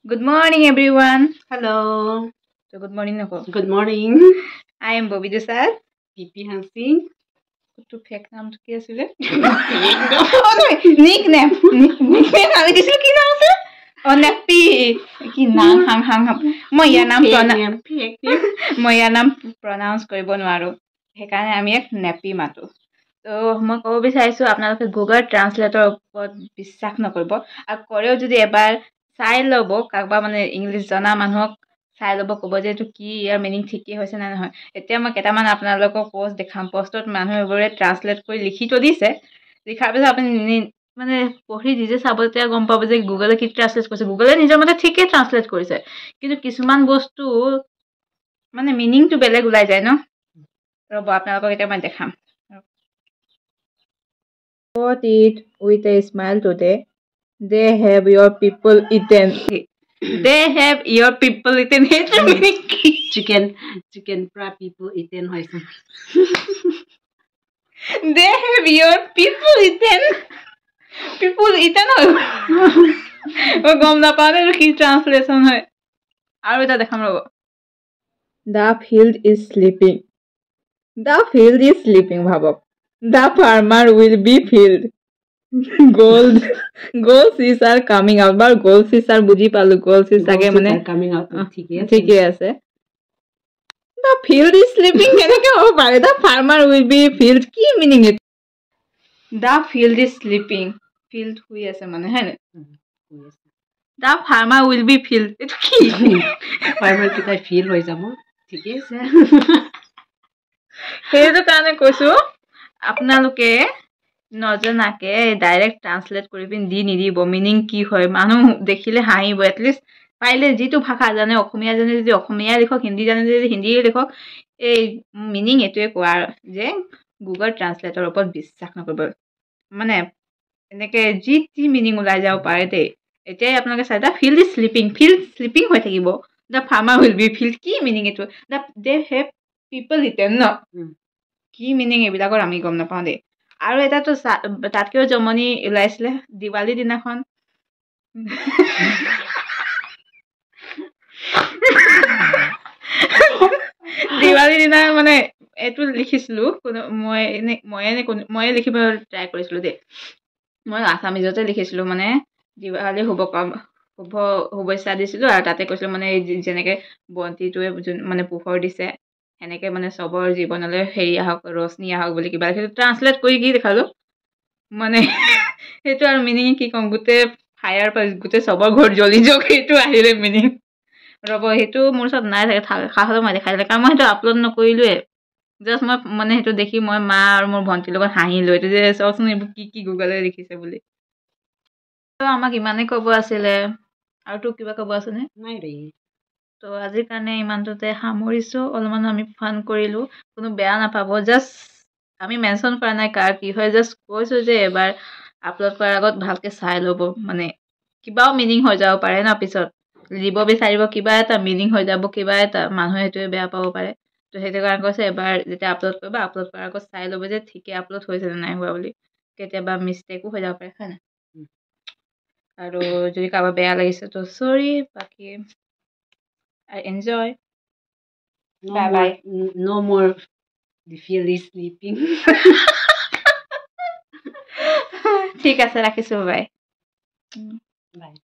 Good morning, everyone. Hello. So, good morning, Nako. Good morning. I am Bobby Desai. PP Hansi. To fake name to ki asile? Oh no, nickname. Nickname ami disil ki naam ase? Oh Nappy. Ki naam ham. Moi ya naam pronounce koribo nwaro. Hekane ami ek Nappy matu. So moi kobo bicharisu apnaloke Google Translator opor বিশ্বাস নকৰিব আৰু কৰেও যদি এবাৰ চাই লব কাকবা মানে English জনা মানুহক চাই লব কব যে এটো কি ইয়াৰ মিনিং ঠিকই হৈছে না নহয় এতিয়া মই কেটামান আপোনালোকক পোষ্ট দেখাম পোষ্টত মানুহবোৰে ট্ৰান্সলেট কৰি লিখি তো দিছে লিখাৰ পিছত আপুনি মানে পঢ়ি নিজে চাব তেতিয়া গম পাব যে গুগলে কি ট্ৰান্সলেট কৰিছে গুগলে নিজৰ মতে ঠিকই ট্ৰান্সলেট কৰিছে কিন্তু কিছুমান বস্তু মানে মিনিংটো বেলেগ ওলাই যায় ন ৰব আপোনালোকক এটা মই দেখাম Got it with a smile today. They have your people eaten. They have your people eaten. Chicken pra people eaten hoise. They have your people eaten. People eaten. Oh, gom na paane ki translation hai. Aru eta dekham robo. The field is sleeping. The field is sleeping bhabok. The farmer will be filled. Gold seeds are coming out. But gold seeds are buji palu. Gold seeds are coming out. Thike ase. The field is sleeping. The farmer will be filled. Ki meaning it? The field is sleeping. Field hui ase mane hai na? The farmer will be filled. Eto ki? Farmer kita feel hoi jabo. Thike ase. Heto kane koisu. আপোনালোকে নজনাকে direct translate কৰি pin দি নিদিব meaning কি হয় মানুহ দেখিলে হাঁহিব at least পাইলে যিটো ভাষা জানে অসমীয়া জানে যদি অসমীয়া লিখক হিন্দী জানে যদি হিন্দী লিখক এই মিনিং এটোৱে কোৱাৰ যে গুগল ট্ৰান্সলেটৰ ওপৰত বিশ্বাস নকৰিব মানে এনেকে যি মিনিং ওলাই যাব পাৰে দে এতিয়াই আপোনালোকে চাই দা ফিল্ড ইজ স্লিপিং হৈ থাকিব দা ফাৰ্মাৰ উইল বি ফিল্ড কি মিনিং এটো দা দে হেভ পিপল ইটেন ন কি মিনিং এইবিলাকৰ আমি গম নাপাওঁ দেই আৰু এটাতো তাতকেও জমনি ওলাইছিলে দিৱালী দিনাখন দিৱালী দিনা মানে এইটো লিখিছিলো মই লিখিব ট্ৰাই কৰিছিলো দেই মই আছামিজতে লিখিছিলো মানে দিৱালী শুভেচ্ছা দিছিলো আৰু তাতে কৈছিলো মানে যেনেকে বন্তিটোৱে মানে পোহৰ দিছে এনেকে মানে সবৰ জীৱনলৈ হেৰি আহক ৰশ্নি আহক বুলি কিবা সেইটো ট্ৰান্সলেট কৰি কি দেখালো মানে সেইটো আৰু মিনিং কি কম গোটেই ফায়াৰ গোটেই সবৰ ঘৰত জ্বলি যাওক সেইটো আহিলে মিনিং ৰব সেইটো মোৰ ওচৰত নাই থাকে খাহলে মই দেখাই দিলে কাৰণ মই সেইটো আপলোড নকৰিলোৱে জাষ্ট মই মানে সেইটো দেখি মই মা আৰু মোৰ ভণ্টিৰ লগত হাঁহিলো এইটো যে চাওকচোন এইবোৰ কি গুগলে লিখিছে বুলি আমাক ইমানেই ক'ব আছিলে আৰু তোক কিবা ক'ব আছেনে নাই ৰে তো আজিৰ কাৰণে ইমানটোতে সামৰিছো অলপমান আমি ফান কৰিলো কোনো বেয়া নাপাব জাষ্ট আমি মেনশ্যন কৰা নাই কাৰ কি হয় জাষ্ট কৈছো যে এবাৰ আপলোড কৰাৰ আগত ভালকে চাই ল'ব মানে কিবাও মিনিং হৈ যাব পাৰে ন পিছত দিব বিচাৰিব কিবা এটা মিনিং হৈ যাব কিবা এটা মানুহে সেইটোৱে বেয়া পাব পাৰে তো সেইটো কাৰণে কৈছে এবাৰ যেতিয়া আপলোড কৰিবা আপলোড কৰাৰ আগত চাই ল'ব যে ঠিকে আপলোড হৈছে নে নাই হোৱা বুলি কেতিয়াবা মিষ্টেকো হৈ যাব পাৰে হয় না আৰু যদি কাৰোবাৰ বেয়া লাগিছে তো চৰি বাকী I enjoy. Bye. No more. The field is sleeping. ঠিক আছে ৰাখিছো বাই Bye.